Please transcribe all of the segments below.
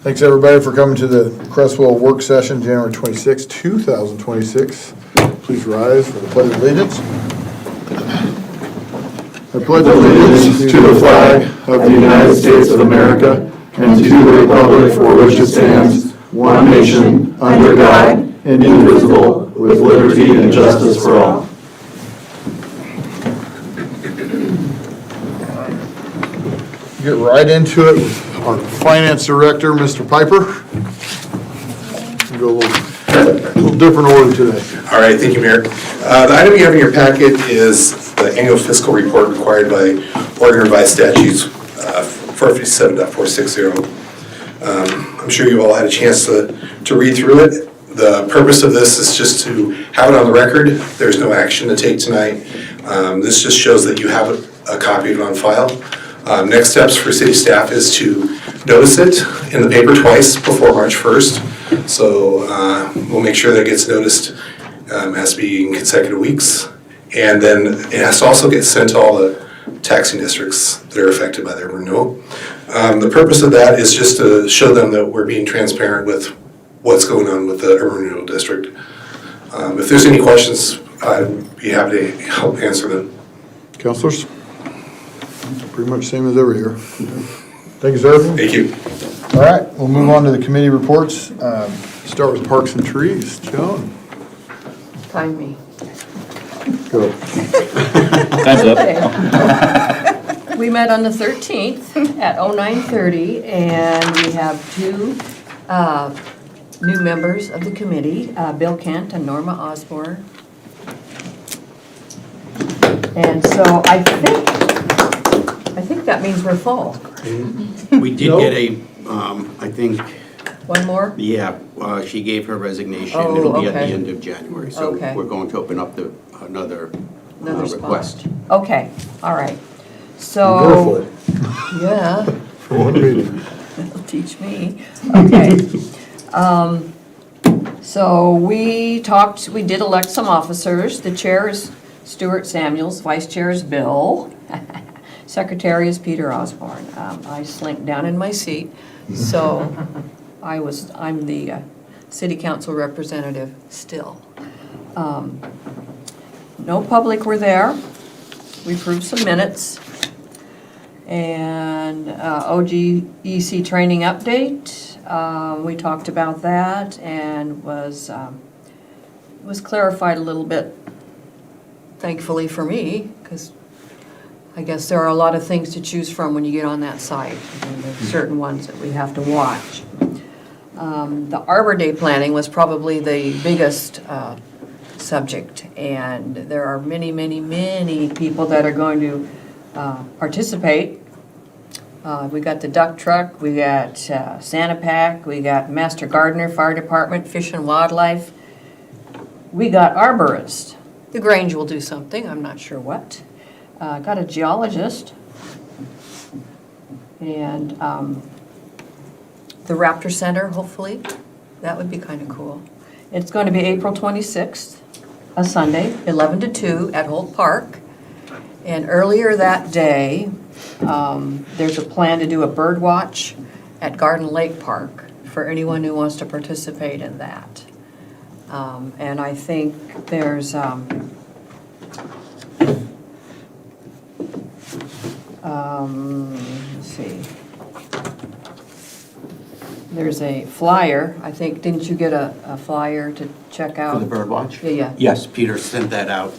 Thanks, everybody, for coming to the Creswell work session, January 26, 2026. Please rise for the Pledge of Allegiance. I pledge allegiance to the flag of the United States of America and to the republic for which it stands, one nation, under God, indivisible, with liberty and justice for all. Get right into it with our Finance Director, Mr. Piper. We'll go a little different order today. All right, thank you, Mayor. The item you have in your packet is the annual fiscal report required by Oregon Revised Statutes 457.460. I'm sure you've all had a chance to read through it. The purpose of this is just to have it on the record. There's no action to take tonight. This just shows that you have a copy of it on file. Next steps for city staff is to notice it in the paper twice before March 1st. So we'll make sure that it gets noticed as being consecutive weeks. And then it has to also get sent to all the taxing districts that are affected by the renewal. The purpose of that is just to show them that we're being transparent with what's going on with the urban renewal district. If there's any questions, I'd be happy to help answer them. Councilors? Pretty much same as ever here. Thank you, sir. Thank you. All right, we'll move on to the committee reports. Start with Parks and Trees. Joan? Time me. Go. Time's up. Okay. We met on the 13th at 09:30, and we have two new members of the committee, Bill Kent and Norma Osborne. And so I think that means we're full. We did get a, I think, One more? yeah, she gave her resignation. Oh, It'll be at the okay. end of January. So Okay. we're going to open up another Another request. spot. Okay, all right. Go So, for it. yeah. For one meeting. That'll teach me. Okay. So we did elect some officers. The chair is Stuart Samuels, vice chair is Bill. Secretary is Peter Osborne. I slinked down in my seat, so I'm the city council representative still. No public were there. We approved some minutes. And OGEC training update, we talked about that and was clarified a little bit, thankfully for me, because I guess there are a lot of things to choose from when you get on that site, and there's certain ones that we have to watch. The Arbor Day planning was probably the biggest subject, and there are many, many, many people that are going to participate. We got the duck truck, we got Santa Pack, we got Master Gardener, Fire Department, Fish and Wildlife. We got arborists. The Grange will do something, I'm not sure what. Got a geologist. And the Raptor Center, hopefully. That would be kind of cool. It's going to be April 26th, a Sunday, 11 to 2 at Holt Park. And earlier that day, there's a plan to do a bird watch at Garden Lake Park for anyone who wants to participate in that. And I think there's let's see. There's a flyer. I think, didn't you get a flyer to check out? For the bird watch? Yeah, yeah. Yes, Peter sent that out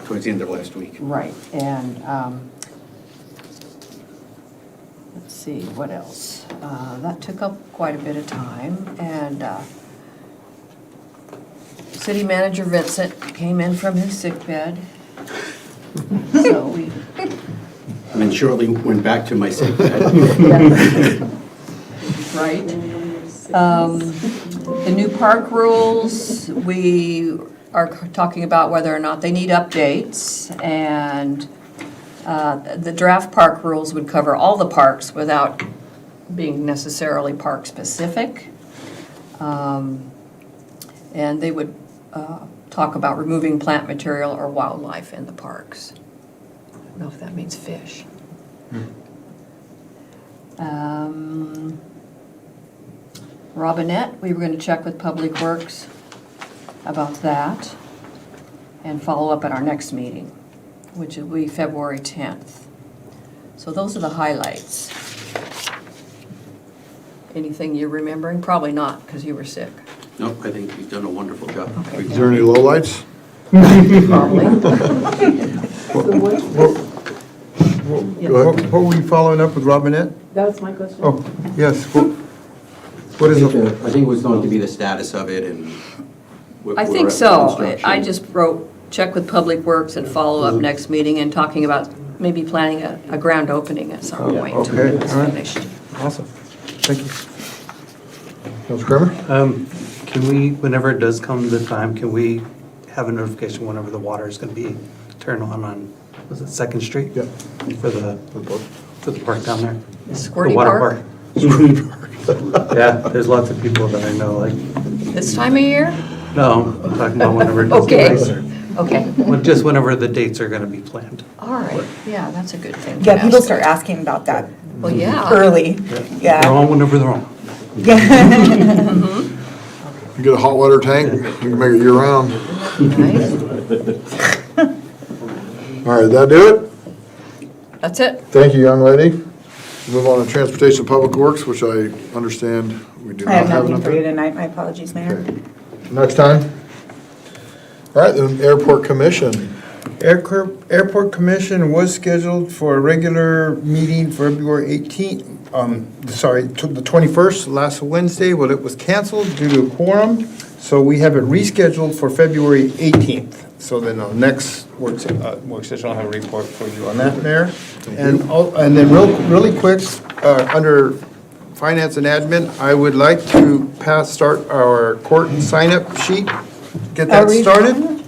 towards the end of last week. Right, and let's see, what else? That took up quite a bit of time, and City Manager Vincent came in from his sick bed. So we... And then shortly went back to my sick bed. Right. The new park rules, we are talking about whether or not they need updates, and the draft park rules would cover all the parks without being necessarily park specific. And they would talk about removing plant material or wildlife in the parks. I don't know if that means fish. Robinette, we were gonna check with Public Works about that and follow up at our next meeting, which will be February 10th. So those are the highlights. Anything you're remembering? Probably not, because you were sick. Nope, I think you've done a wonderful job. Okay. Is there any lowlights? Probably. Go ahead. What were we following up with Robinette? That was my question. Oh, yes. What is it? I think it was going to be the status of it and. I think so. I just wrote, check with Public Works and follow up next meeting and talking about maybe planning a grand opening at some point. Okay, when it's all right. finished. Awesome. Thank you. Councilor Kramer? Can we, whenever it does come the time, can we have a notification whenever the water is gonna be turned on, was it Second Street? Yeah. For the park down there? The Squirty The water Park? Yeah, there's lots of people that I know, like, This time of year? no, I'm talking about whenever it does Okay. get nicer. Okay, Just whenever the dates are gonna be planned. all right. Yeah, that's a good thing. to Yeah, people ask. start asking about that Well, yeah. early. They're Yeah. on whenever they're on. You get a hot water tank, you can make it year-round. Nice. All right, that do it? That's it. Thank you, young lady. Move on to Transportation Public Works, which I understand we do I not have have nothing enough. for you tonight. My apologies, Mayor. Okay. Next time. All right, then Airport Commission. Airport Commission was scheduled for a regular meeting February 18th, the 21st, last Wednesday. Well, it was canceled due to a quorum, so we have it rescheduled for February 18th. So then the next work session, I'll have a report for you on that, Mayor. And then really quick, under Finance and Admin, I would like to start our court sign-up sheet, get that started.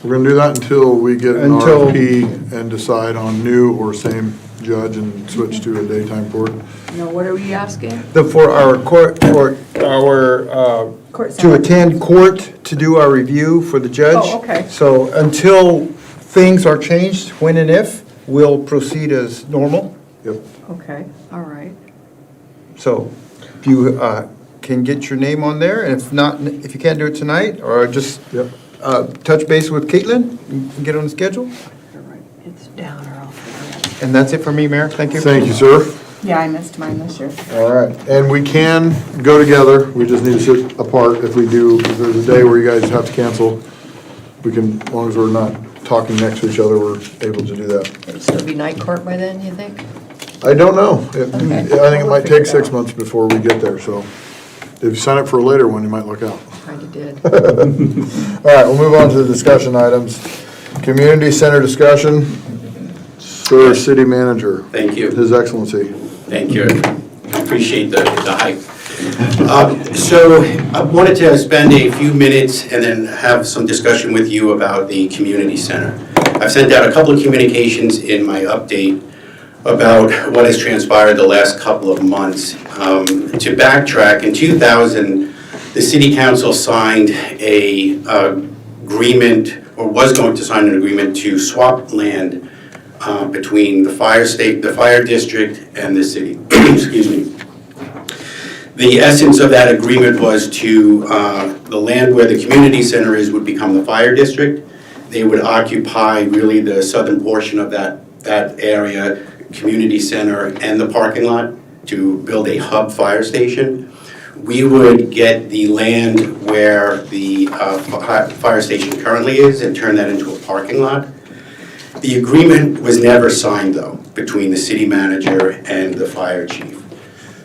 We're gonna do that until we get an Until- RFP and decide on new or same judge and switch to a daytime court. Now, what are we asking? For our court, for our, Court to sign-up. attend court to do our review for the judge. Oh, okay. So until things are changed, when and if, we'll proceed as normal. Yep. Okay, all right. So if you can get your name on there, and if not, if you can't do it tonight, or just Yep. touch base with Caitlin, and get on the schedule. All right. It's down or I'll forget. And that's it for me, Mayor. Thank you. Thank you, sir. Yeah, I missed mine this year. All right, and we can go together, we just need to sit apart if we do, if there's a day where you guys have to cancel, we can, as long as we're not talking next to each other, we're able to do that. It'll still be night court by then, you think? I don't know, I Okay. think it might take 6 months before we get there, so if you sign up for a later one, you might look out. Kinda did. All right, we'll move on to the discussion items. Community center discussion, Sir City Manager. Thank you. His Excellency. Thank you. Appreciate the hype. So I wanted to spend a few minutes and then have some discussion with you about the community center. I've sent out a couple of communications in my update about what has transpired the last couple of months. To backtrack, in 2000, the city council signed a agreement, or was going to sign an agreement to swap land between the fire district and the city. Excuse me. The essence of that agreement was to, the land where the community center is would become the fire district. They would occupy really the southern portion of that area, community center and the parking lot to build a hub fire station. We would get the land where the fire station currently is and turn that into a parking lot. The agreement was never signed, though, between the city manager and the fire chief.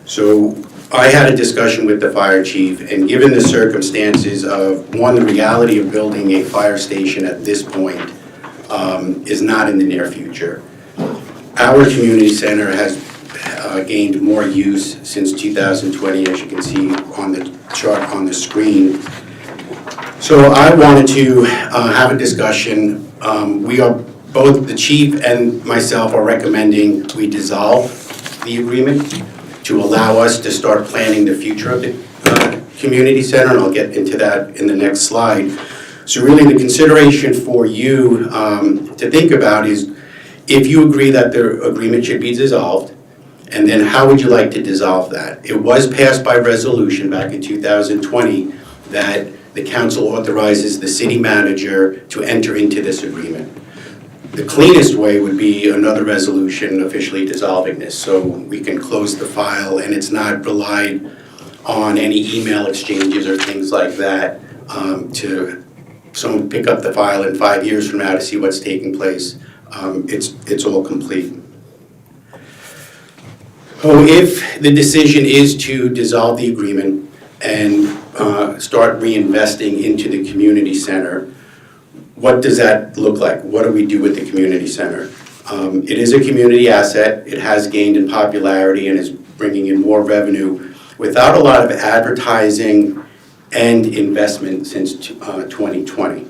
So I had a discussion with the fire chief, and given the circumstances of, one, the reality of building a fire station at this point is not in the near future. Our community center has gained more use since 2020, as you can see on the chart on the screen. So I wanted to have a discussion. We are, both the chief and myself are recommending we dissolve the agreement to allow us to start planning the future of the community center, and I'll get into that in the next slide. So really the consideration for you to think about is, if you agree that the agreement should be dissolved, And then how would you like to dissolve that? It was passed by resolution back in 2020 that the council authorizes the city manager to enter into this agreement. The cleanest way would be another resolution officially dissolving this, so we can close the file and it's not relied on any email exchanges or things like that to someone pick up the file in 5 years from now to see what's taking place. It's all complete. So if the decision is to dissolve the agreement and start reinvesting into the community center, what does that look like? What do we do with the community center? It is a community asset. It has gained in popularity and is bringing in more revenue without a lot of advertising and investment since 2020.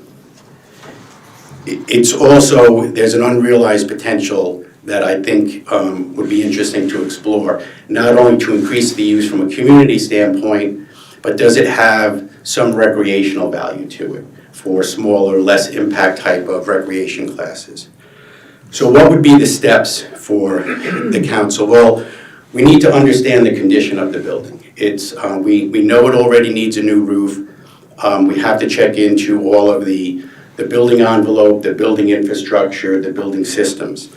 It's also, there's an unrealized potential that I think would be interesting to explore, not only to increase the use from a community standpoint, but does it have some recreational value to it for smaller, less impact type of recreation classes? So what would be the steps for the council? Well, we need to understand the condition of the building. It's, we know it already needs a new roof. We have to check into all of the building envelope, the building infrastructure, the building systems.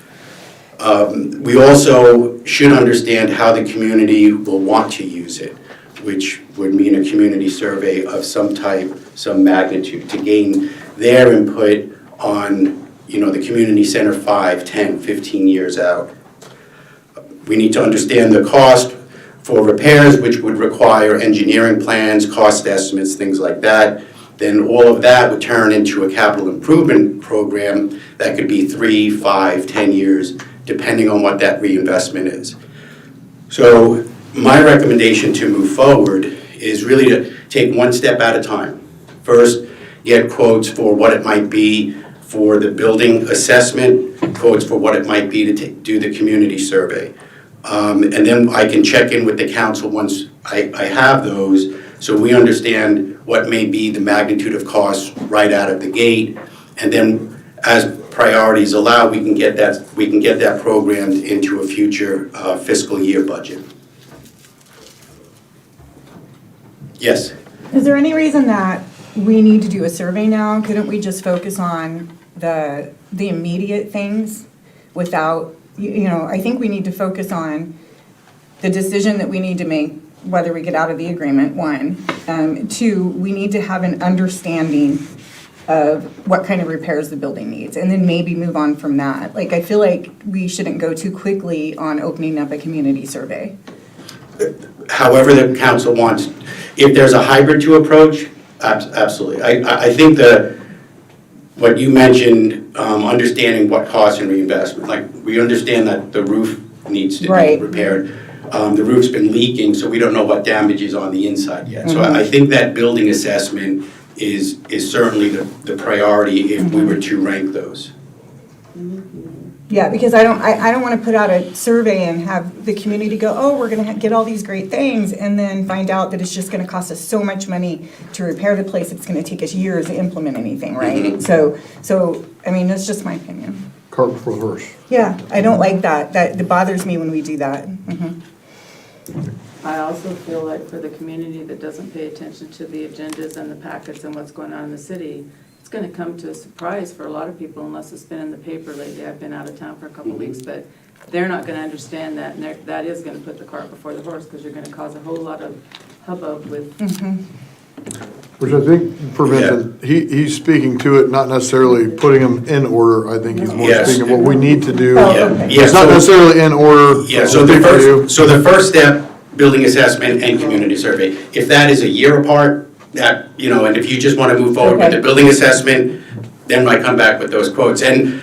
We also should understand how the community will want to use it, which would mean a community survey of some type, some magnitude, to gain their input on, you know, the community center 5, 10, 15 years out. We need to understand the cost for repairs, which would require engineering plans, cost estimates, things like that. Then all of that would turn into a capital improvement program that could be 3, 5, 10 years, depending on what that reinvestment is. So my recommendation to move forward is really to take one step at a time. First, get quotes for what it might be for the building assessment, quotes for what it might be to do the community survey. And then I can check in with the council once I have those, so we understand what may be the magnitude of costs right out of the gate. And then as priorities allow, we can get that programmed into a future fiscal year budget. Yes? Is there any reason that we need to do a survey now? Couldn't we just focus on the immediate things without, you know, I think we need to focus on the decision that we need to make, whether we get out of the agreement, 1. 2, we need to have an understanding of what kind of repairs the building needs, and then maybe move on from that. Like, I feel like we shouldn't go too quickly on opening up a community survey. However the council wants. If there's a hybrid to approach, absolutely. I think what you mentioned, understanding what costs and reinvestment, like we understand that the roof needs to be repaired. The roof's been leaking, so we don't know what damage is on the inside yet. So I think that building assessment is certainly the priority if we were to rank those. Yeah, because I don't want to put out a survey and have the community go, oh, we're going to get all these great things, and then find out that it's just going to cost us so much money to repair the place, it's going to take us years to implement anything, right? So I mean, that's just my opinion. Cart before the horse. Yeah, I don't like that. That bothers me when we do that. I also feel like for the community that doesn't pay attention to the agendas and the packets and what's going on in the city, it's going to come to a surprise for a lot of people unless it's been in the paper lately. I've been out of town for a couple weeks, but they're not going to understand that, and that is going to put the cart before the horse, because you're going to cause a whole lot of hubbub with. Which I think prevents it. He's speaking to it, not necessarily putting them in order. I think he's more speaking of what we need to do. It's not necessarily in order. Yeah, so the first step, building assessment and community survey. If that is a year apart, that, you know, and if you just want to move forward with the building assessment, then I come back with those quotes. And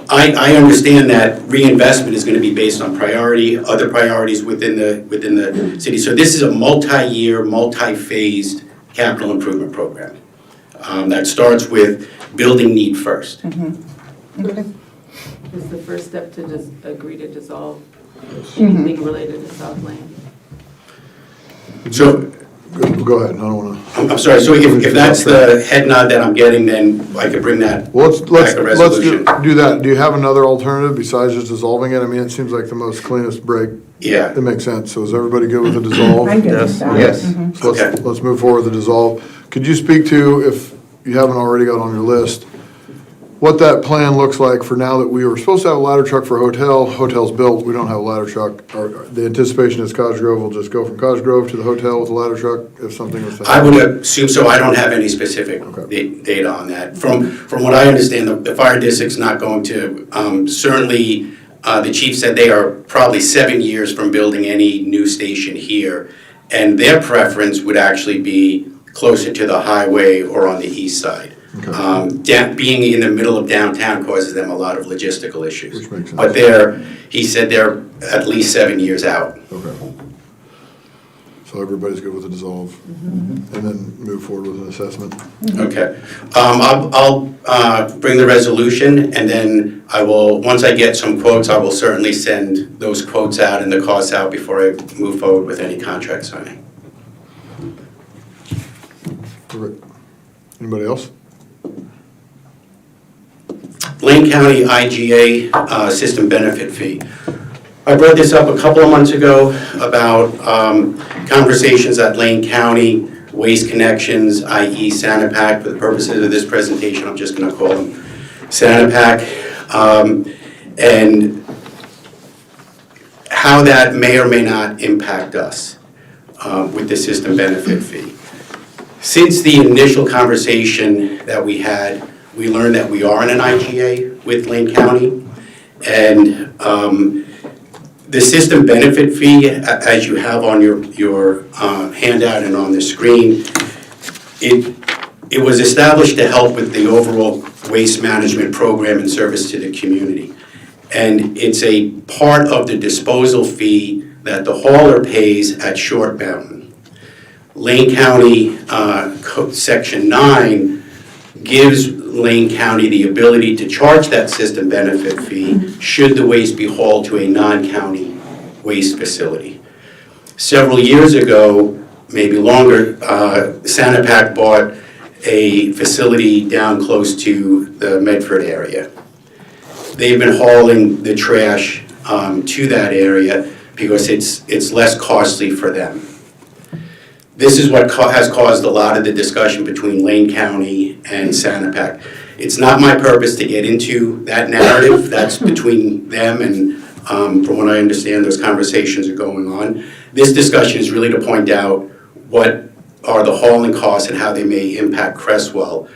I understand that reinvestment is going to be based on priority, other priorities within the city. So this is a multi-year, multi-phased capital improvement program that starts with building need first. Is the first step to just agree to dissolve anything related to South Lane? So Go ahead, I don't wanna, I'm sorry, so if that's the head nod that I'm getting, then I could bring that well, let's back a resolution. do that. Do you have another alternative besides just dissolving it? I mean, it seems like the most cleanest break. Yeah. It makes sense. So is everybody good with the dissolve? I'm good with that. Yes. Mhm. So Okay. let's move forward with the dissolve. Could you speak to, if you haven't already got on your list, what that plan looks like for now that we were supposed to have a ladder truck for hotel's built, we don't have a ladder truck. Or the anticipation is Cosgrove will just go from Cosgrove to the hotel with a ladder truck if something was to I happen? would assume so. I don't have any specific Okay. data on that. From what I understand, the fire district's not going to, certainly, the chief said they are probably 7 years from building any new station here. And their preference would actually be closer to the highway or on the east side. Being in the middle of downtown causes them a lot of logistical issues. Which makes sense. But he said they're at least 7 years out. Okay. So everybody's good with the dissolve? And then move forward with an assessment? Okay. I'll bring the resolution, and then I will, once I get some quotes, I will certainly send those quotes out and the costs out before I move forward with any contract signing. Perfect. Anybody else? Lane County IGA system benefit fee. I brought this up a couple of months ago about conversations at Lane County, Waste Connections, i.e. Sanapac. For the purposes of this presentation, I'm just going to call them Sanapac. And how that may or may not impact us with the system benefit fee. Since the initial conversation that we had, we learned that we are in an IGA with Lane County, and the system benefit fee, as you have on your handout and on the screen, it was established to help with the overall waste management program and service to the community. And it's a part of the disposal fee that the hauler pays at Short Mountain. Lane County Section 9 gives Lane County the ability to charge that system benefit fee should the waste be hauled to a non-county waste facility. Several years ago, maybe longer, Sanapac bought a facility down close to the Medford area. They've been hauling the trash to that area because it's less costly for them. This is what has caused a lot of the discussion between Lane County and Sanapac. It's not my purpose to get into that narrative. That's between them, and from what I understand, those conversations are going on. This discussion is really to point out what are the hauling costs and how they may impact Creswell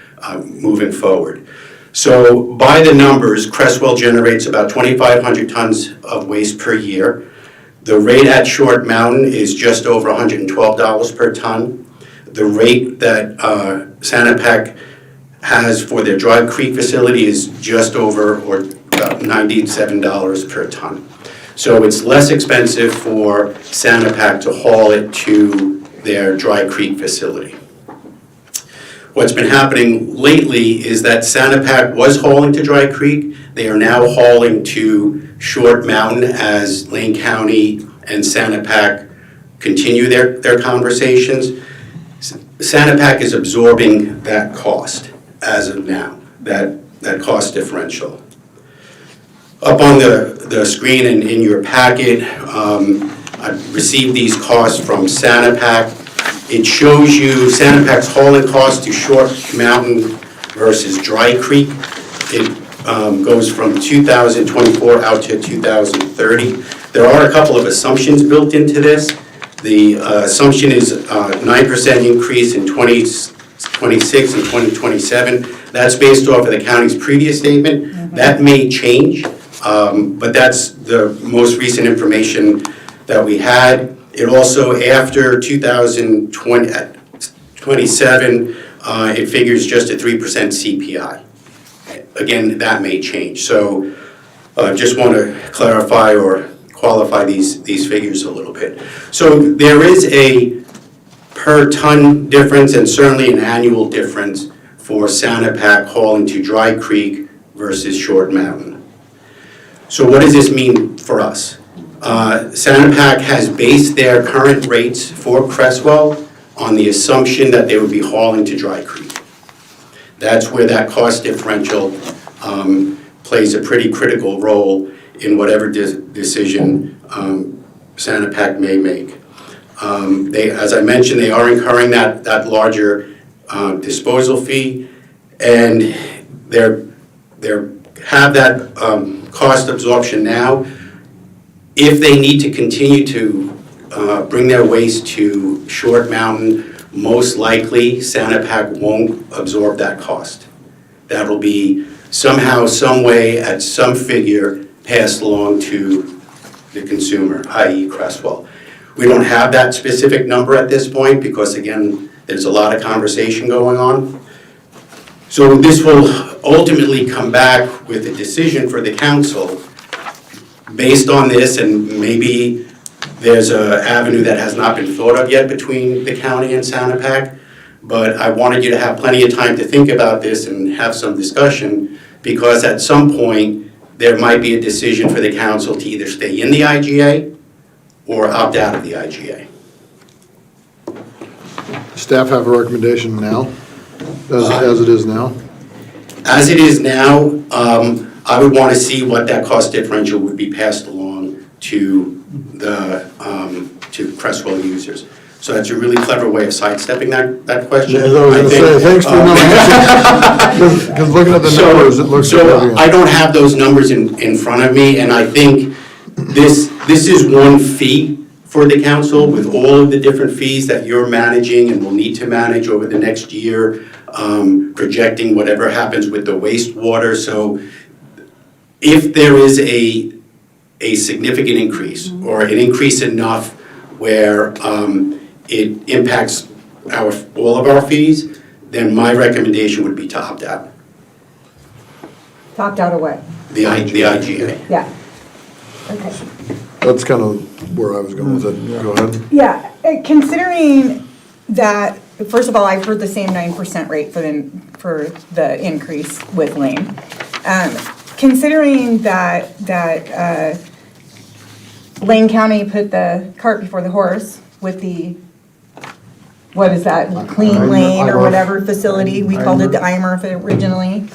moving forward. So by the numbers, Creswell generates about 2,500 tons of waste per year. The rate at Short Mountain is just over $112 per ton. The rate that Sanapac has for their Dry Creek facility is just over or about $97 per ton. So it's less expensive for Sanapac to haul it to their Dry Creek facility. What's been happening lately is that Sanapac was hauling to Dry Creek. They are now hauling to Short Mountain as Lane County and Sanapac continue their conversations. Sanapac is absorbing that cost as of now, that cost differential. Up on the screen and in your packet, I've received these costs from Sanapac. It shows you Sanapac's hauling cost to Short Mountain versus Dry Creek. It goes from 2024 out to 2030. There are a couple of assumptions built into this. The assumption is 9% increase in 2026 and 2027. That's based off of the county's previous statement. That may change, but that's the most recent information that we had. It also, after 2027, it figures just a 3% CPI. Again, that may change. So just want to clarify or qualify these figures a little bit. So there is a per ton difference and certainly an annual difference for Sanapac hauling to Dry Creek versus Short Mountain. So what does this mean for us? Sanapac has based their current rates for Creswell on the assumption that they would be hauling to Dry Creek. That's where that cost differential plays a pretty critical role in whatever decision Sanapak may make. As I mentioned, they are incurring that larger disposal fee, and they have that cost absorption now. If they need to continue to bring their waste to Short Mountain, most likely Sanapak won't absorb that cost. That'll be somehow, some way, at some figure passed along to the consumer, i.e. Creswell. We don't have that specific number at this point because, again, there's a lot of conversation going on. So this will ultimately come back with a decision for the council based on this, and maybe there's an avenue that has not been thought of yet between the county and Sanapak, but I wanted you to have plenty of time to think about this and have some discussion, because at some point, there might be a decision for the council to either stay in the IGA or opt out of the IGA. Staff have a recommendation now, as it is now? As it is now, I would want to see what that cost differential would be passed along to to Creswell users. So that's a really clever way of sidestepping that question. As I was going to say, thanks for knowing. Because looking at the numbers, it looks So significant. I don't have those numbers in front of me, and I think this is one fee for the council with all of the different fees that you're managing and will need to manage over the next year, projecting whatever happens with the wastewater. So if there is a significant increase, or an increase enough where it impacts all of our fees, then my recommendation would be to opt out, Topped out of what? the IGA. Yeah. Okay. That's kind of where I was going with it. Go ahead. Yeah, considering that, first of all, I've heard the same 9% rate for the increase with Lane. Considering that Lane County put the cart before the horse with the, what is that, Clean Lane or whatever facility, we called it the IMERF originally.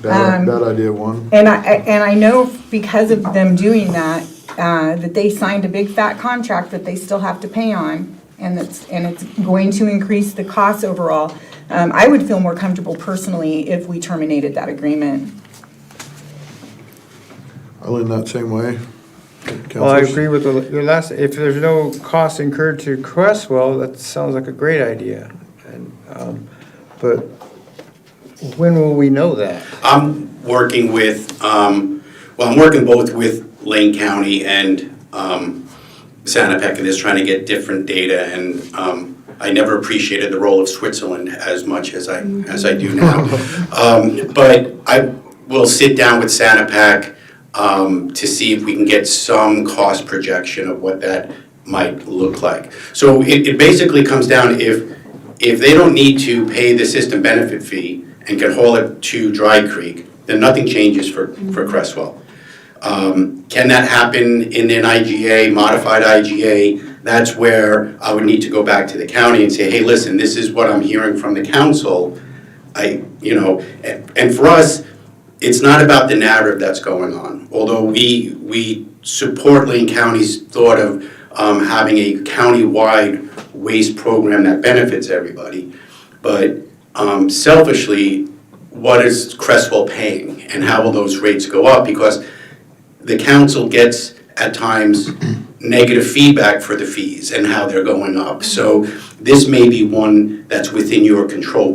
Bad idea, one. And I know because of them doing that, that they signed a big fat contract that they still have to pay on, and it's going to increase the costs overall. I would feel more comfortable personally if we terminated that agreement. I lean that same way. Well, I Councilors? agree with your last, if there's no cost incurred to Creswell, that sounds like a great idea. But when will we know that? I'm working with, I'm working both with Lane County and Sanapak in this, trying to get different data, and I never appreciated the role of Switzerland as much as I do now. But I will sit down with Sanapak to see if we can get some cost projection of what that might look like. So it basically comes down, if they don't need to pay the system benefit fee and can haul it to Dry Creek, then nothing changes for Creswell. Can that happen in an IGA, modified IGA? That's where I would need to go back to the county and say, hey, listen, this is what I'm hearing from the council. And for us, it's not about the narrative that's going on. Although we support Lane County's thought of having a county-wide waste program that benefits everybody. But selfishly, what is Creswell paying, and how will those rates go up? Because the council gets, at times, negative feedback for the fees and how they're going up. So this may be one that's within your control.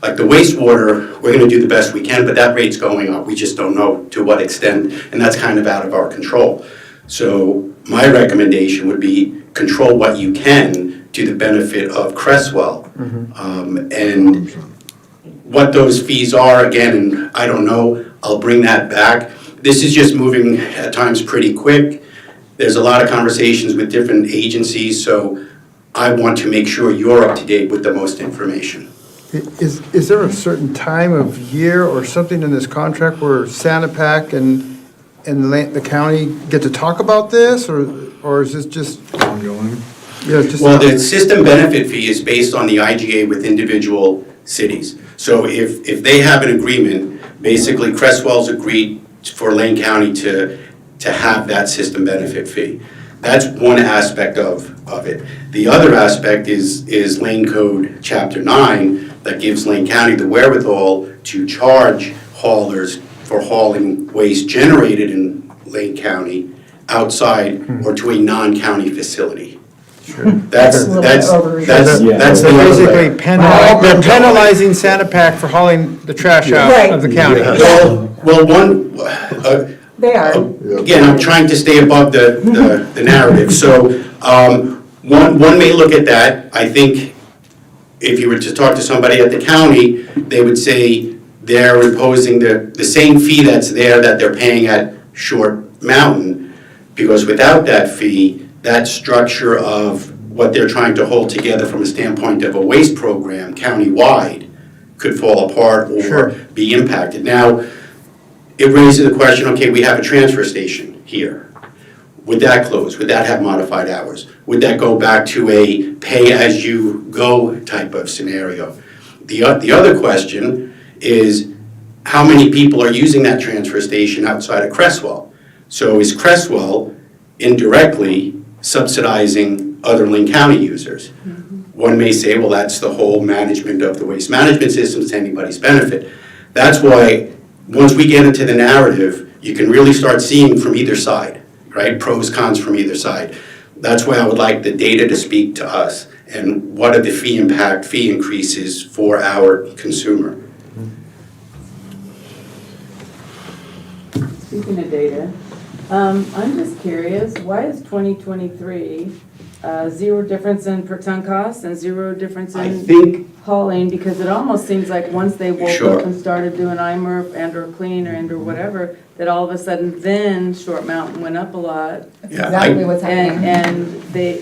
Like the wastewater, we're gonna do the best we can, but that rate's going up. We just don't know to what extent, and that's kind of out of our control. So my recommendation would be control what you can to the benefit of Creswell. And what those fees are, again, I don't know, I'll bring that back. This is just moving at times pretty quick. There's a lot of conversations with different agencies, so I want to make sure you're up to date with the most information. Is there a certain time of year or something in this contract where Sanapak and the county get to talk about this, or is this just Ongoing. Yeah, just. Well, the system benefit fee is based on the IGA with individual cities. So if they have an agreement, basically Creswell's agreed for Lane County to have that system benefit fee. That's one aspect of it. The other aspect is Lane Code Chapter 9 that gives Lane County the wherewithal to charge haulers for hauling waste generated in Lane County outside or to a non-county facility. That's A little the So other basically way. they're penalizing Santa for hauling the trash out of the county. Well, They are. again, I'm trying to stay above the narrative. So one may look at that. I think if you were to talk to somebody at the county, they would say they're imposing the same fee that's there that they're paying at Short Mountain, because without that fee, that structure of what they're trying to hold together from a standpoint of a waste program countywide could fall apart or be impacted. Now, it raises the question, okay, we have a transfer station here. Would that close? Would that have modified hours? Would that go back to a pay-as-you-go type of scenario? The other question is, how many people are using that transfer station outside of Creswell? So is Creswell indirectly subsidizing other Lane County users? One may say, well, that's the whole management of the waste management system to anybody's benefit. That's why, once we get into the narrative, you can really start seeing from either side, right? Pros, cons from either side. That's why I would like the data to speak to us, and what are the fee increases for our consumer. Speaking of data, I'm just curious, why is 2023 zero difference in per ton cost and zero difference I in think, hauling? Because it almost seems like once they woke Sure. up and started doing IMRF and or clean or whatever, that all of a sudden then Short Mountain went up a lot. yeah, Exactly what's happening. And they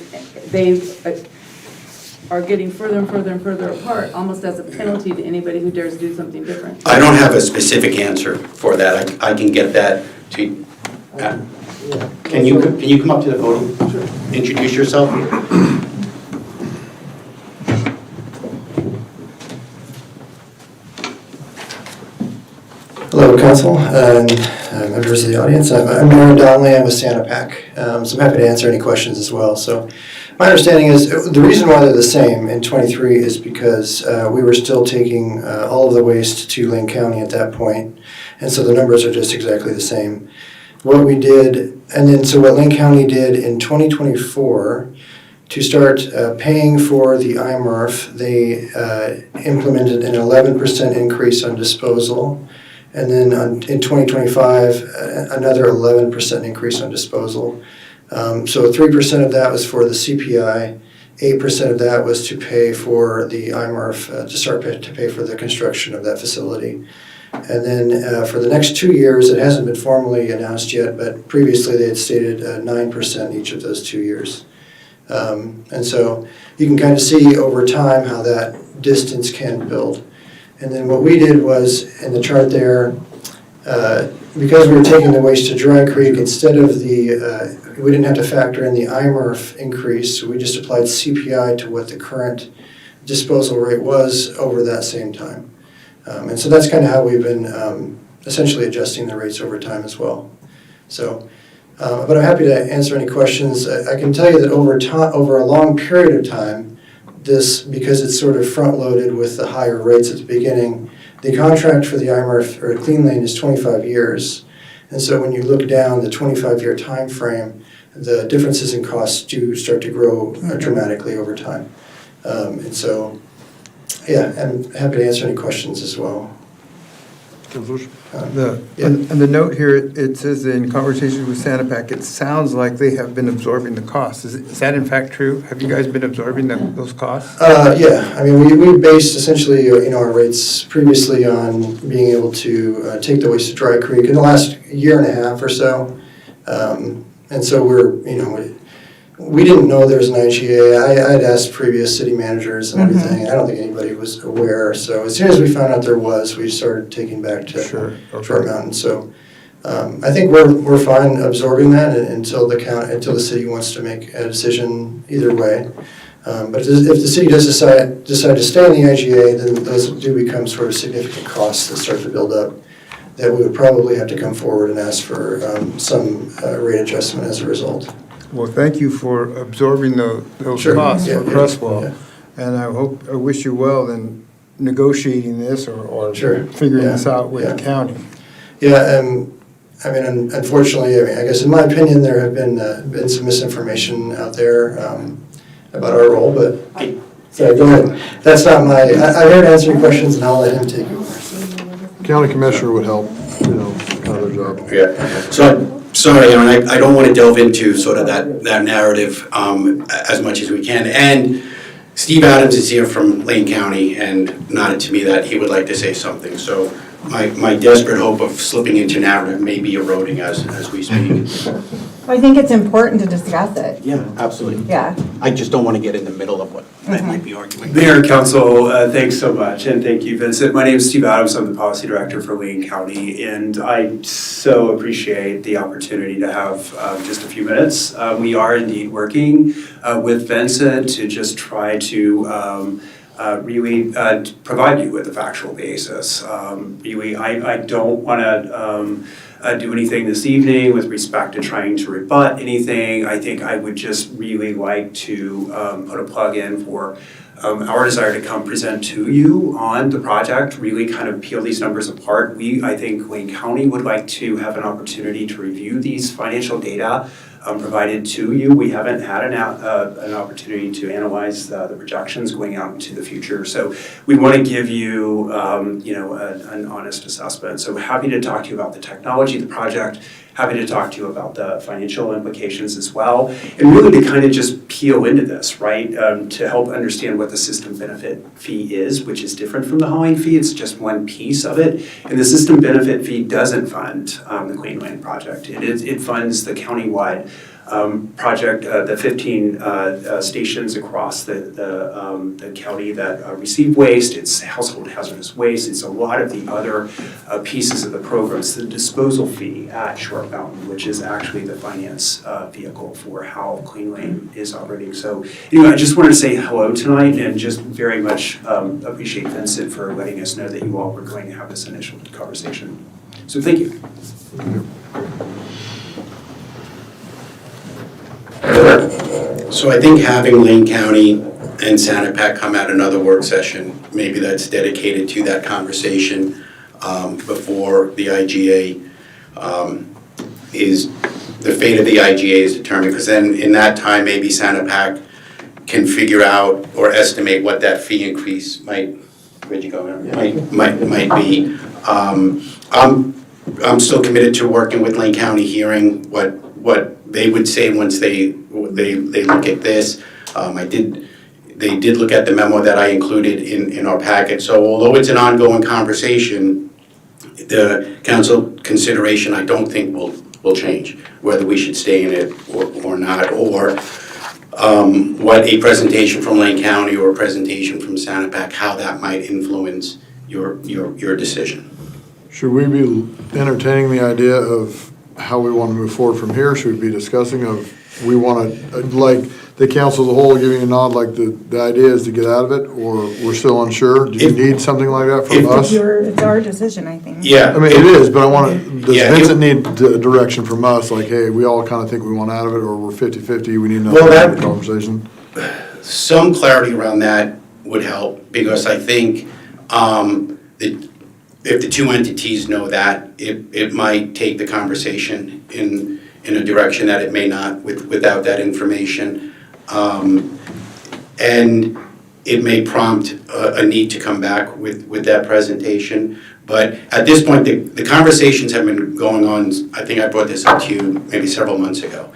are getting further and further and further apart, almost as a penalty to anybody who dares do something different. I don't have a specific answer for that. I can get that to you. Can you come up to the podium? Introduce yourself. Hello, Council and members of the audience. I'm Aaron Donnelly. I'm with Santa Pac. So I'm happy to answer any questions as well. So my understanding is the reason why they're the same in 23 is because we were still taking all of the waste to Lane County at that point, and so the numbers are just exactly the same. What we did, and then so what Lane County did in 2024 to start paying for the IMRF, they implemented an 11% increase on disposal. And then in 2025, another 11% increase on disposal. So 3% of that was for the CPI, 8% of that was to pay for the IMRF, to pay for the construction of that facility. And then for the next 2 years, it hasn't been formally announced yet, but previously they had stated 9% each of those 2 years. And so you can kind of see over time how that distance can build. And then what we did was, in the chart there, because we were taking the waste to Dry Creek, instead of we didn't have to factor in the IMRF increase, so we just applied CPI to what the current disposal rate was over that same time. And so that's kind of how we've been essentially adjusting the rates over time as well. So, but I'm happy to answer any questions. I can tell you that over a long period of time, because it's sort of front-loaded with the higher rates at the beginning, the contract for the IMRF or Clean Lane is 25 years. And so when you look down the 25-year time frame, the differences in costs do start to grow dramatically over time. And so, yeah, I'm happy to answer any questions as well. And the note here, it says in conversations with Santa Pac, it sounds like they have been absorbing the costs. Is that in fact true? Have you guys been absorbing those costs? Yeah, I mean, we based essentially our rates previously on being able to take the waste to Dry Creek in the last year and a half or so. And so we didn't know there was an IGA. I had asked previous city managers and everything, and I don't think anybody was aware. So as soon as we found out there was, we started taking back to Short Mountain. So I think we're fine absorbing that until until the city wants to make a decision either way. But if the city does decide to stay in the IGA, then those do become sort of significant costs that start to build up, that we would probably have to come forward and ask for some rate adjustment as a result. Well, thank you for absorbing those Sure. costs Yeah, for yeah, Creswell. yeah. And I wish you well in negotiating this or Sure. figuring Yeah, this out with the yeah. county. Yeah, I mean, unfortunately, I guess in my opinion, there have been some misinformation out there about our role, but, sorry, go ahead. That's not I'm here to answer your questions, and I'll let him take over. County commissioner would help, kind of their job. Yeah, so, sorry, Aaron, I don't want to delve into sort of that narrative as much as we can. And Steve Adams is here from Lane County and nodded to me that he would like to say something. So my desperate hope of slipping into narrative may be eroding as we speak. I think it's important to discuss it. Yeah, absolutely. Yeah. I just don't want to get in the middle of what I might be arguing. Mayor and Council, thanks so much, and thank you, Vincent. My name is Steve Adams, I'm the Policy Director for Lane County, and I so appreciate the opportunity to have just a few minutes. We are indeed working with Vincent to just try to really provide you with a factual basis. Really, I don't want to do anything this evening with respect to trying to rebut anything. I think I would just really like to put a plug in for our desire to come present to you on the project, really kind of peel these numbers apart. I think Lane County would like to have an opportunity to review these financial data provided to you. We haven't had an opportunity to analyze the projections going out into the future. So we want to give you, an honest assessment. So happy to talk to you about the technology of the project, happy to talk to you about the financial implications as well, and really to kind of just peel into this, right? To help understand what the system benefit fee is, which is different from the hauling fee. It's just one piece of it. And the system benefit fee doesn't fund the Clean Lane project. It funds the countywide project, the 15 stations across the county that receive waste. It's household hazardous waste. It's a lot of the other pieces of the program. It's the disposal fee at Short Mountain, which is actually the finance vehicle for how Clean Lane is operating. So anyway, I just wanted to say hello tonight and just very much appreciate Vincent for letting us know that you all were going to have this initial conversation. So thank you. So I think having Lane County and Sanapak come at another work session, maybe that's dedicated to that conversation before the IGA is, the fate of the IGA is determined, because then in that time, maybe Sanapak can figure out or estimate what that fee increase might, where'd you go, Aaron? Might be. I'm still committed to working with Lane County, hearing what they would say once they look at this. They did look at the memo that I included in our packet. So although it's an ongoing conversation, the council consideration I don't think will change, whether we should stay in it or not, or what a presentation from Lane County or a presentation from Sanapak, how that might influence your decision. Should we be entertaining the idea of how we want to move forward from here? Should we be discussing we want to, like, the council as a whole giving a nod, like the idea is to get out of it, or we're still unsure? Do you need something like that from us? It's our decision, I think. Yeah. I mean, it is, but does Yeah, Vincent need direction from us? Like, hey, we all kind of think we want out of it, or we're 50-50, we need Well, another conversation? Some clarity around that would help, because I think if the two entities know that, it might take the conversation in a direction that it may not without that information. And it may prompt a need to come back with that presentation. But at this point, the conversations have been going on. I think I brought this up to you maybe several months ago.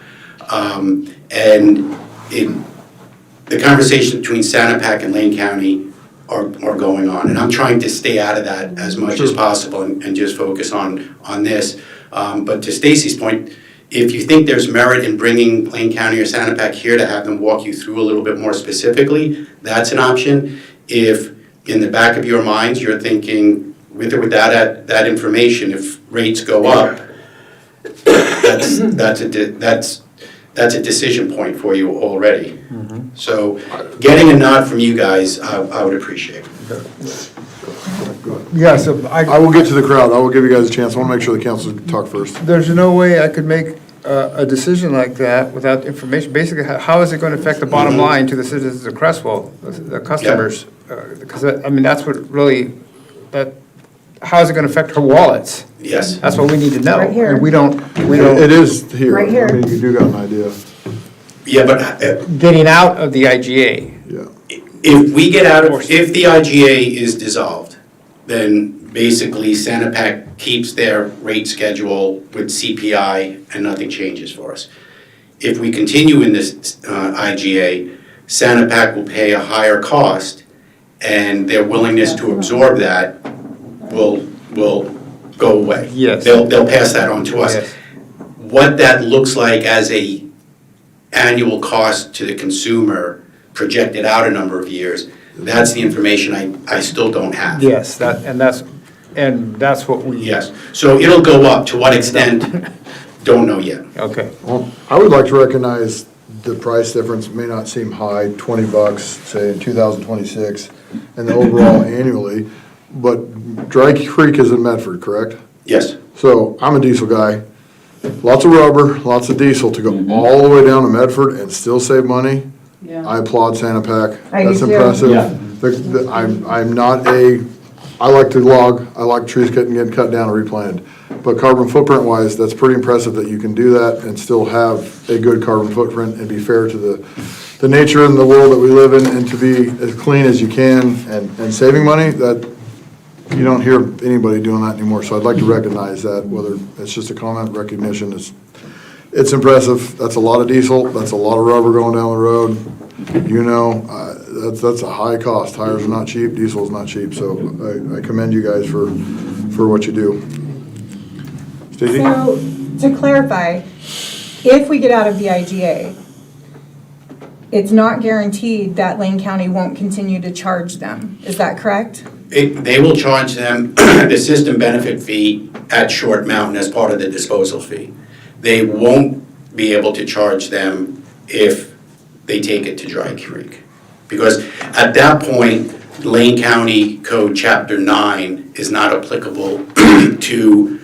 And the conversation between Sanapak and Lane County are going on. And I'm trying to stay out of that as much as possible and just focus on this. But to Stacy's point, if you think there's merit in bringing Lane County or Sanapak here to have them walk you through a little bit more specifically, that's an option. If in the back of your minds you're thinking, with or without that information, if rates go up, that's a decision point for you already. So getting a nod from you guys, I would appreciate. Yeah, so I will get to the crowd. I will give you guys a chance. I want to make sure the council talk first. there's no way I could make a decision like that without information. Basically, how is it going to affect the bottom line to the citizens of Creswell, the customers? Because, I mean, that's what really, how is it going to affect her wallets? Yes. That's what we need to know. Right here. And we don't, It is here. Right here. I mean, you do got an idea. Yeah, but getting out of the IGA. Yeah. if we get out of, if the IGA is dissolved, then basically Sanapac keeps their rate schedule with CPI and nothing changes for us. If we continue in this IGA, Sanapac will pay a higher cost, and their willingness to absorb that will go away. Yes. They'll pass that on to us. Yes. What that looks like as a annual cost to the consumer projected out a number of years, that's the information I still don't have. Yes, that's what we. Yes, so it'll go up, to what extent, don't know yet. Okay. Well, I would like to recognize the price difference may not seem high, $20, say in 2026, and the overall annually, but Dry Creek is in Medford, correct? Yes, So I'm a diesel guy, lots of rubber, lots of diesel to go all the way down to Medford and still save money. Yeah. I applaud Sanapac. I do That's too. impressive. Yeah. I'm not I like to log, I like trees getting cut down and replanted. But carbon footprint wise, that's pretty impressive that you can do that and still have a good carbon footprint and be fair to the nature and the world that we live in, and to be as clean as you can and saving money. That you don't hear anybody doing that anymore, so I'd like to recognize that, whether it's just a comment, recognition, it's impressive. That's a lot of diesel, that's a lot of rubber going down the road. You know, that's a high cost. Tires are not cheap, diesel is not cheap, so I commend you guys for what you do. Stacy? So, to clarify, if we get out of the IGA, it's not guaranteed that Lane County won't continue to charge them. Is that correct? they will charge them the system benefit fee at Short Mountain as part of the disposal fee. They won't be able to charge them if they take it to Dry Creek. Because at that point, Lane County Code Chapter 9 is not applicable to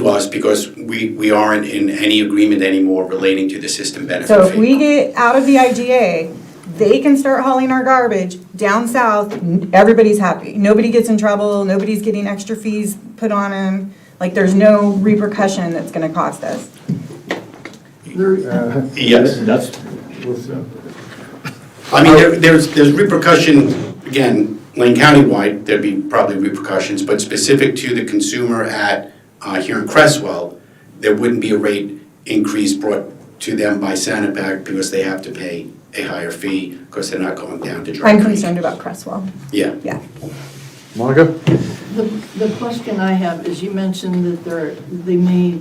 us, because we aren't in any agreement anymore relating to the system benefit fee. So if we get out of the IGA, they can start hauling our garbage down south, everybody's happy. Nobody gets in trouble, nobody's getting extra fees put on them. Like, there's no repercussion that's gonna cost us. Yes. That's, I mean, there's repercussion, again, Lane County-wide, there'd be probably repercussions, but specific to the consumer at, here in Creswell, there wouldn't be a rate increase brought to them by Sanapac, because they have to pay a higher fee, because they're not going down to Dry I'm Creek. concerned about Creswell, Yeah. yeah. Monica? The question I have is, you mentioned that they may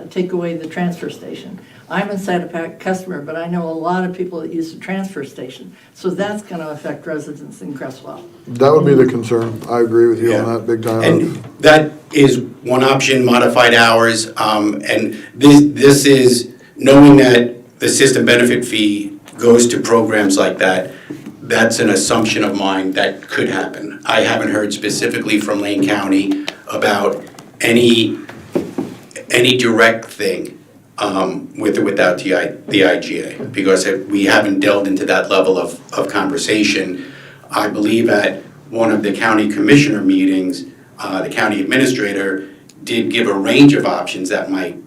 take away the transfer station. I'm a Sanapac customer, but I know a lot of people that use the transfer station, so that's going to affect residents in Creswell. That would be the concern. I agree with you on Yeah. that big time. And that is one option, modified hours, and this is, knowing that the system benefit fee goes to programs like that, that's an assumption of mine that could happen. I haven't heard specifically from Lane County about any direct thing with or without the IGA, because we haven't delved into that level of conversation. I believe at one of the county commissioner meetings, the county administrator did give a range of options that might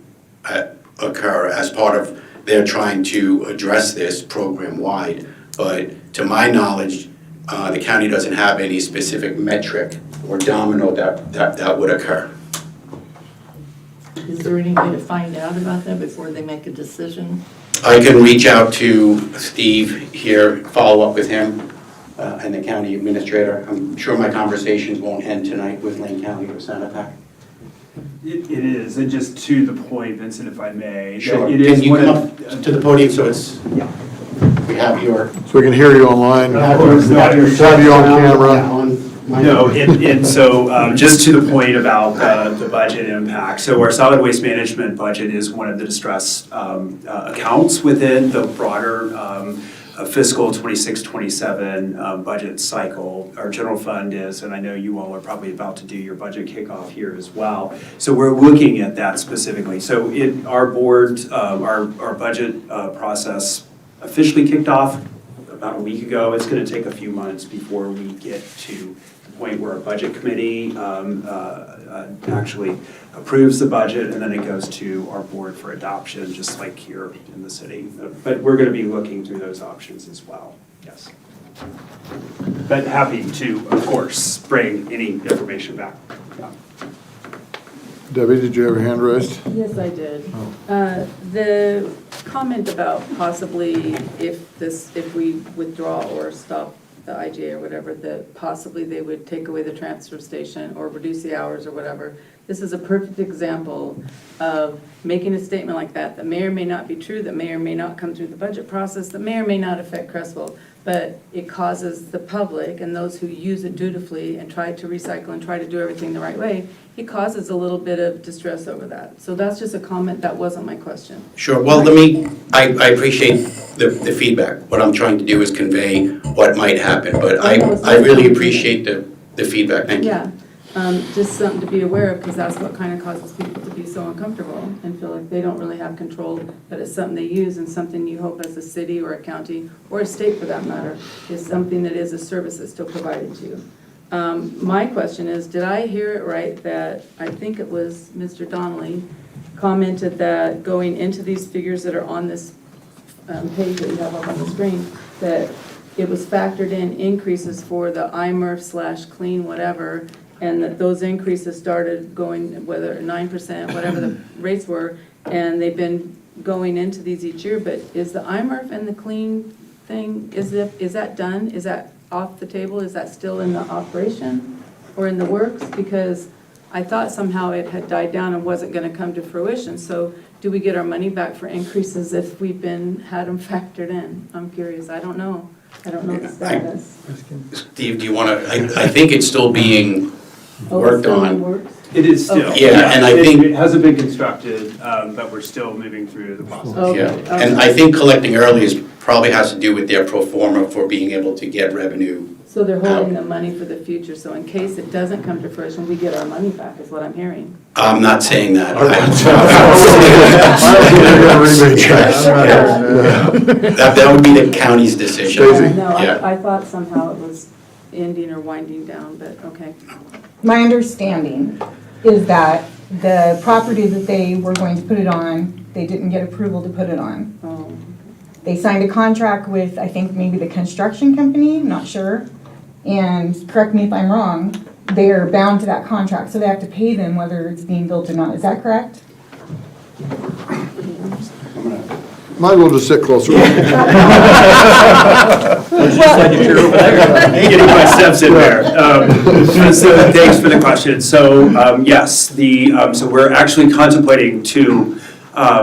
occur as part of their trying to address this program-wide. But to my knowledge, the county doesn't have any specific metric or domino that would occur. Is there any way to find out about that before they make a decision? I can reach out to Steve here, follow up with him, and the county administrator. I'm sure my conversations won't end tonight with Lane County or Sanapac. It is, and just to the point, Vincent, if I may. that Sure. It is Can you one come of. up to the podium so it's, Yeah. we have your, So we can hear you online, have have you on camera. No, and so just to the point about the budget impact, so our solid waste management budget is one of the distress accounts within the broader fiscal 26-27 budget cycle. Our general fund is, and I know you all are probably about to do your budget kickoff here as well. So we're looking at that specifically. So our board, our budget process officially kicked off about a week ago. It's going to take a few months before we get to the point where our budget committee actually approves the budget, and then it goes to our board for adoption, just like here in the city. But we're going to be looking through those options as well, yes. But happy to, of course, bring any information back. Yeah. Debbie, did you have your hand raised? Yes, I did. The comment about possibly if we withdraw or stop the IGA or whatever, that possibly they would take away the transfer station or reduce the hours or whatever. This is a perfect example of making a statement like that may or may not be true, that may or may not come through the budget process, that may or may not affect Creswell, but it causes the public and those who use it dutifully and try to recycle and try to do everything the right way, it causes a little bit of distress over that. So that's just a comment, that wasn't my question. Sure, well, I appreciate the feedback. What I'm trying to do is convey what might happen, but I really appreciate the feedback, thank you. Yeah, just something to be aware of, because that's what kind of causes people to be so uncomfortable and feel like they don't really have control, but it's something they use and something you hope as a city or a county, or a state for that matter, is something that is a service that's still provided to you. My question is, did I hear it right that, I think it was Mr. Donnelly, commented that going into these figures that are on this page that you have up on the screen, that it was factored in increases for the IMRF/clean whatever, and that those increases started going, whether 9%, whatever the rates were, and they've been going into these each year, but is the IMRF and the clean thing, is that done? Is that off the table? Is that still in the operation or in the works? Because I thought somehow it had died down and wasn't going to come to fruition. So do we get our money back for increases if we've had them factored in? I'm curious. I don't know. I don't know the status. Steve, do you want to, I think it's still being worked on. It is still. Okay. Yeah, and I think. It hasn't been constructed, but we're still moving through the process. Okay. Yeah, and I think collecting early probably has to do with their pro forma for being able to get revenue. So they're holding the money for the future, so in case it doesn't come to fruition, we get our money back, is what I'm hearing. I'm not saying that. That would be the county's decision. No, Yeah. I thought somehow it was ending or winding down, but okay. My understanding is that the property that they were going to put it on, they didn't get approval to put it on. Oh, They signed a contract with, I think, maybe the construction company, not sure. And correct me if I'm wrong, they are bound to that contract, so they have to pay them whether it's being built or not. Is that correct? Might as well just sit closer. Getting my steps in there. So thanks for the question. So yes, so we're actually contemplating two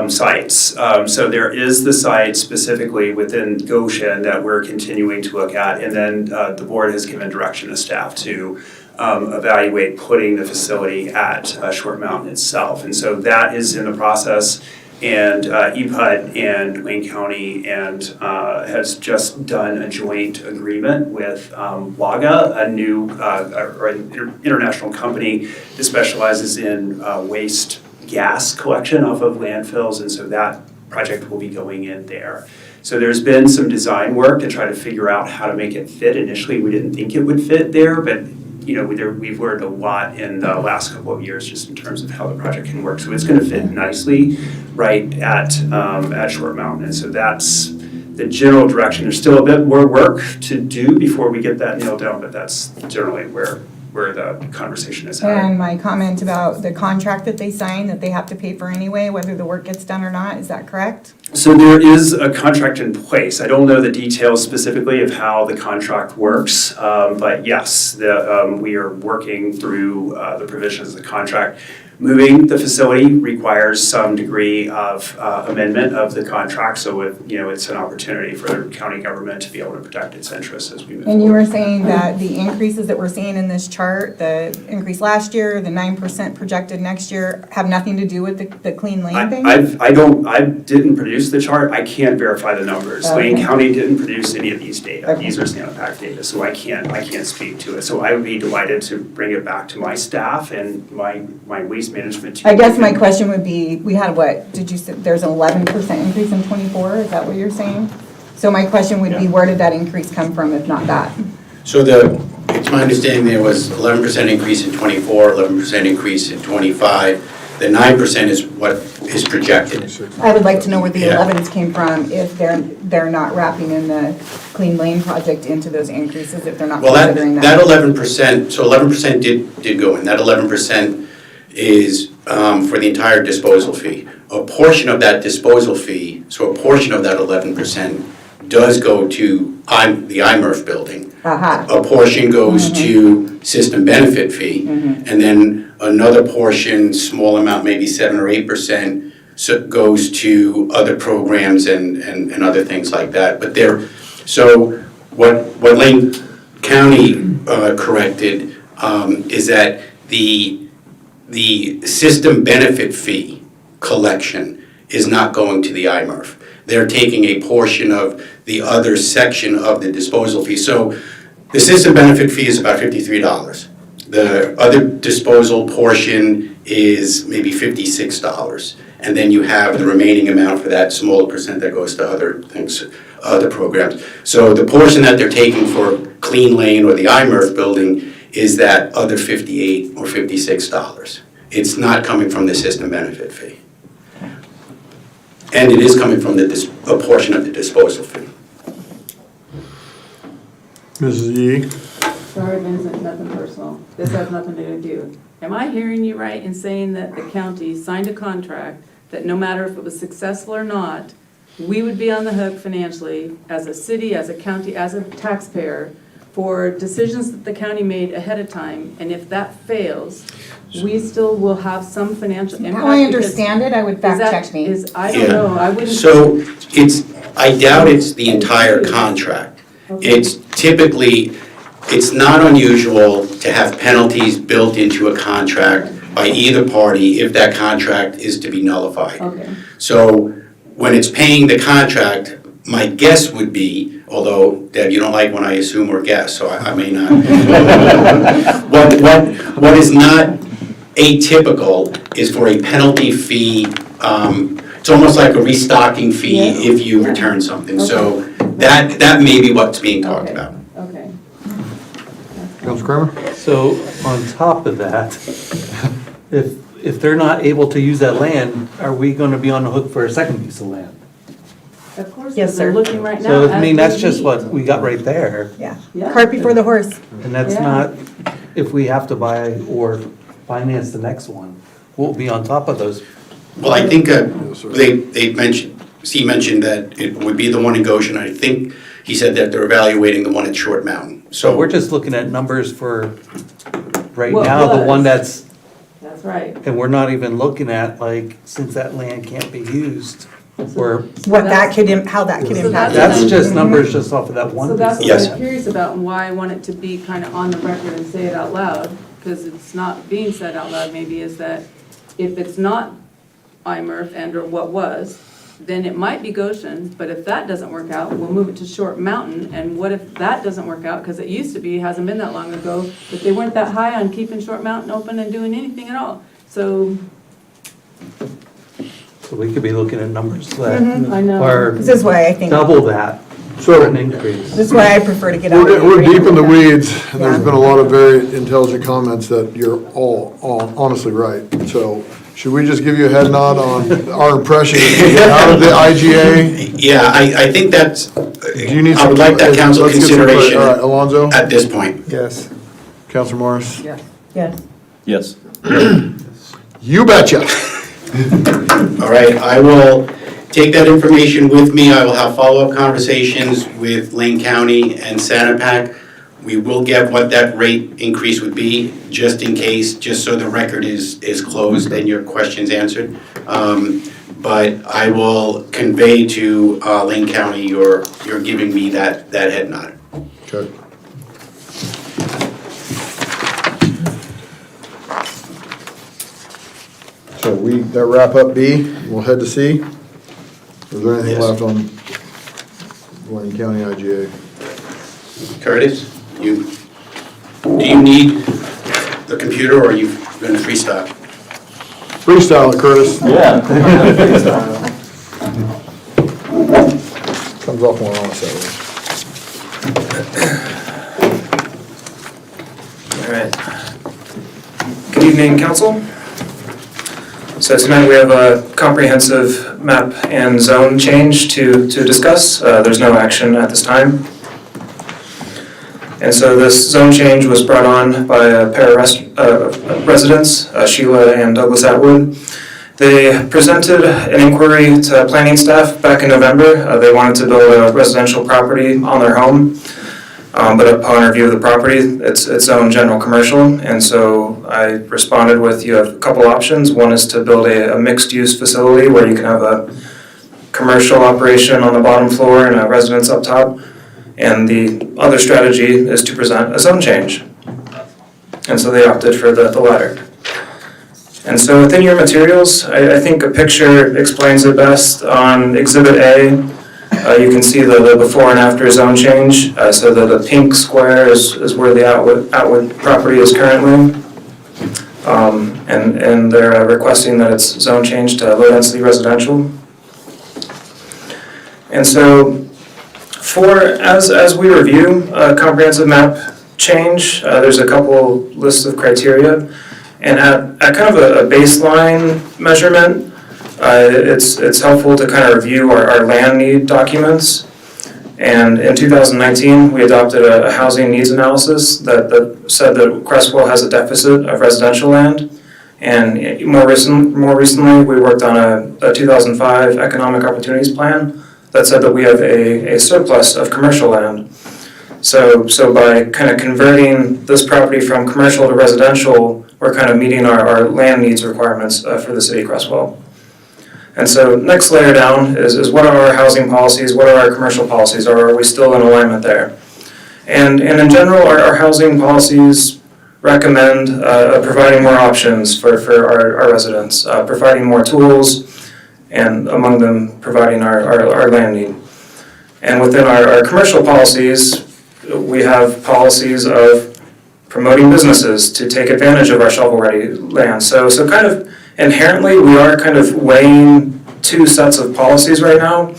sites. So there is the site specifically within Goshen that we're continuing to look at, and then the board has given direction to staff to evaluate putting the facility at Short Mountain itself. And so that is in the process, and EPUD and Wayne County has just done a joint agreement with WAGA, a new or an international company that specializes in waste gas collection off of landfills, and so that project will be going in there. So there's been some design work to try to figure out how to make it fit. Initially, we didn't think it would fit there, but we've learned a lot in the last couple of years just in terms of how the project can work. So it's going to fit nicely right at Short Mountain, and so that's the general direction. There's still a bit more work to do before we get that nailed down, but that's generally where the conversation is headed. And my comment about the contract that they signed, that they have to pay for anyway, whether the work gets done or not, is that correct? So there is a contract in place. I don't know the details specifically of how the contract works, but yes, we are working through the provisions of the contract. moving the facility requires some degree of amendment of the contract, so it's an opportunity for the county government to be able to protect its interests as we move forward. And you were saying that the increases that we're seeing in this chart, the increase last year, the 9% projected next year, have nothing to do with the clean lane thing? I didn't produce the chart, I can't verify the numbers. Okay. Lane County didn't produce any of these data, Okay. these are SANAPAC data, so I can't speak to it. So I would be delighted to bring it back to my staff and my waste management team. I guess my question would be, we had what, did you say, there's an 11% increase in '24, is that what you're saying? So my question would be, Yeah. where did that increase come from, if not that? So it's my understanding there was 11% increase in '24, 11% increase in '25. The 9% is what is projected. I would like to know where the Yeah. 11s came from, if they're not wrapping in the clean lane project into those increases, if they're not Well, considering that that. 11%, so 11% did go in. That 11% is for the entire disposal fee. A portion of that disposal fee, so a portion of that 11% does go to the IMRF building. Aha. A portion goes to system benefit fee, and then another portion, small amount, maybe 7 or 8%, goes to other programs and other things like that. But so what Lane County corrected is that the system benefit fee collection is not going to the IMRF. They're taking a portion of the other section of the disposal fee. So the system benefit fee is about $53. The other disposal portion is maybe $56. And then you have the remaining amount for that smaller percent that goes to other things, other programs. So the portion that they're taking for Clean Lane or the IMRF building is that other $58 or $56. It's not coming from the system benefit fee. And it is coming from a portion of the disposal fee. Mrs. Yee? Sorry, Vincent, nothing personal. This has nothing to do with you. Am I hearing you right in saying that the county signed a contract that no matter if it was successful or not, we would be on the hook financially as a city, as a county, as a taxpayer for decisions that the county made ahead of time, and if that fails, we still will have some financial impact? How I because- understand it, I would Is fact that- check me. I don't know, I wouldn't. So I doubt it's the entire contract. It's typically, it's not unusual to have penalties built into a contract by either party if that contract is to be nullified. Okay. So when it's paying the contract, my guess would be, although Deb, you don't like when I assume or guess, so I may not. What is not atypical is for a penalty fee, it's almost like a restocking fee Yeah. if you return something. So that may be what's being talked Okay. about. Okay. Council Kramer? So on top of that, if they're not able to use that land, are we gonna be on the hook for a second piece of land? Of course, Yes, because they're sir. looking right now. So, I mean, as that's we just meet. what we got right there. Yeah, Yeah. cart before the horse. And that's Yeah. not, if we have to buy or finance the next one, we'll be on top of those. Well, I think sir. they mentioned, Steve mentioned that it would be the one in Goshen. I think he said that they're evaluating the one at Short Mountain. So So we're just looking at numbers for, right What now, the one was. that's, That's right. and we're not even looking at, like, since that land can't be used, we're, What that could, how that could So impact. that's it. just numbers just off of that one So piece. that's of what Yes. I'm curious about and why I want it to be kind of on the record and say it out loud, because it's not being said out loud maybe, is that if it's not IMRF and or what was, then it might be Goshen, but if that doesn't work out, we'll move it to Short Mountain, and what if that doesn't work out? Because it used to be, hasn't been that long ago, but they weren't that high on keeping Short Mountain open and doing anything at all. So, So we could be looking at numbers that I know. are This is why I think, double that for So, an increase. this is why I prefer to get out. we're deep in the weeds. weeds, and there's been a lot of very intelligent comments that you're all honestly right. So, should we just give you a head nod on our impression out of the IGA? yeah, I think that's, Do you need I would some- like that council let's get some clarity. consideration All right, Alonzo? at this point. Yes. Councilor Morris? Yes. Yes. You betcha. All right, I will take that information with me. I will have follow-up conversations with Lane County and Sanapac. We will get what that rate increase would be, just in case, just so the record is closed and your question's answered. But I will convey to Lane County you're giving me that head nod. Okay. So that wrap up B, we'll head to C. Is there anything Yes. left on Lane County IGA? Curtis, do you need the computer, or are you going to freestyle? Freestyle it, Curtis. Yeah. Comes off more honest that way. All right. Good evening, council. So tonight we have a comprehensive map and zone change to discuss. There's no action at this time. And so this zone change was brought on by a pair of residents, Sheila and Douglas Atwood. They presented an inquiry to planning staff back in November. They wanted to build a residential property on their home. But upon review of the property, it's zoned general commercial, and so I responded with, you have a couple options. One is to build a mixed-use facility where you can have a commercial operation on the bottom floor and a residence up top, and the other strategy is to present a zone change. And so they opted for the latter. And so within your materials, I think a picture explains it best. On Exhibit A, you can see the before and after zone change. So the pink square is where the Atwood property is currently. And they're requesting that it's zone changed to low density residential. And so as we review a comprehensive map change, there's a couple lists of criteria. And at kind of a baseline measurement, it's helpful to kind of review our land need documents. And in 2019, we adopted a housing needs analysis that said that Creswell has a deficit of residential land. And more recently, we worked on a 2005 economic opportunities plan that said that we have a surplus of commercial land. So by kind of converting this property from commercial to residential, we're kind of meeting our land needs requirements for the city of Creswell. And so next layer down is what are our housing policies, what are our commercial policies, or are we still in alignment there? And in general, our housing policies recommend providing more options for our residents, providing more tools, and among them providing our land need. And within our commercial policies, we have policies of promoting businesses to take advantage of our shovel-ready land. So kind of inherently, we are kind of weighing two sets of policies right now.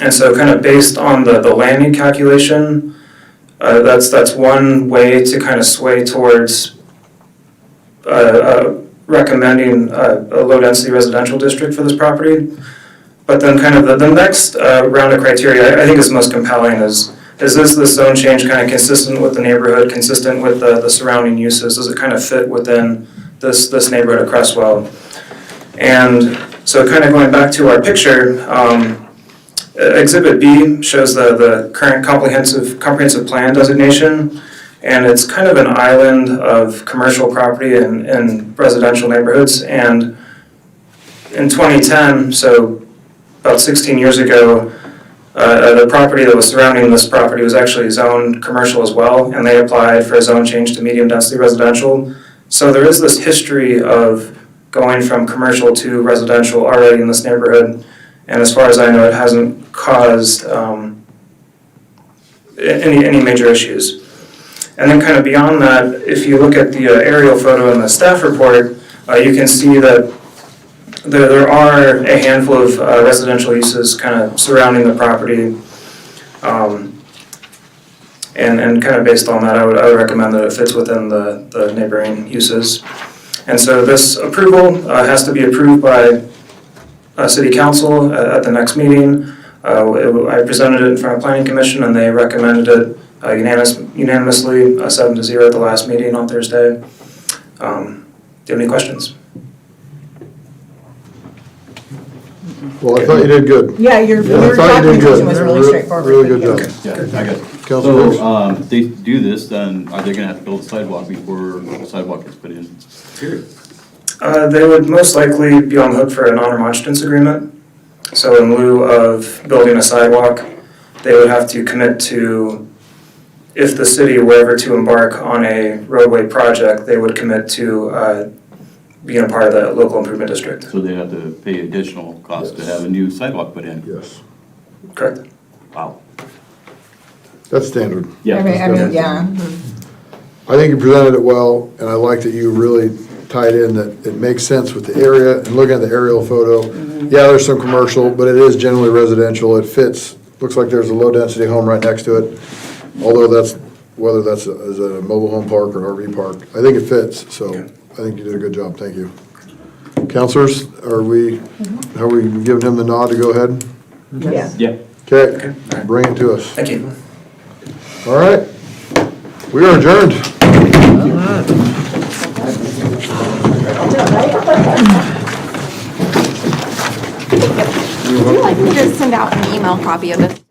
And so kind of based on the land need calculation, that's one way to kind of sway towards recommending a low-density residential district for this property. But then kind of the next round of criteria I think is most compelling is this zone change kind of consistent with the neighborhood, consistent with the surrounding uses? Does it kind of fit within this neighborhood of Creswell? And so kind of going back to our picture, Exhibit B shows the current comprehensive plan designation, and it's kind of an island of commercial property in residential neighborhoods. And in 2010, so about 16 years ago, the property that was surrounding this property was actually zoned commercial as well, and they applied for a zone change to medium density residential. So there is this history of going from commercial to residential already in this neighborhood, and as far as I know, it hasn't caused any major issues. And then kind of beyond that, if you look at the aerial photo in the staff report, you can see that there are a handful of residential uses kind of surrounding the property. And kind of based on that, I would recommend that it fits within the neighboring uses. And so this approval has to be approved by City Council at the next meeting. I presented it in front of Planning Commission, and they recommended it unanimously, 7-0 at the last meeting on Thursday. Do you have any questions? Well, I thought you did good. Yeah, your Yeah, I thought you did good. documentation was really straightforward. Really good job. Yeah, I got it. Councilor Briggs? So, if they do this, then are they gonna have to build a sidewalk before the sidewalk gets put in? Period. They would most likely be on the hook for a non-remonstrance agreement. So in lieu of building a sidewalk, they would have to commit to, if the city were ever to embark on a roadway project, they would commit to being a part of the local improvement district. So they'd have to pay additional cost to have a new sidewalk put in? Yes. Correct. Wow. That's standard. Yeah. I mean, yeah. I think you presented it well, and I like that you really tied in that it makes sense with the area, and looking at the aerial photo. Yeah, there's some commercial, but it is generally residential, it fits, looks like there's a low-density home right next to it, although whether that's as a mobile home park or an RV park, I think it fits, so I think you did a good job, thank you. Counselors, have we given him the nod to go ahead? Yeah. Yeah. Okay, bring it to us. Thank you. All right, we are adjourned. Would you like me to send out an email copy of this?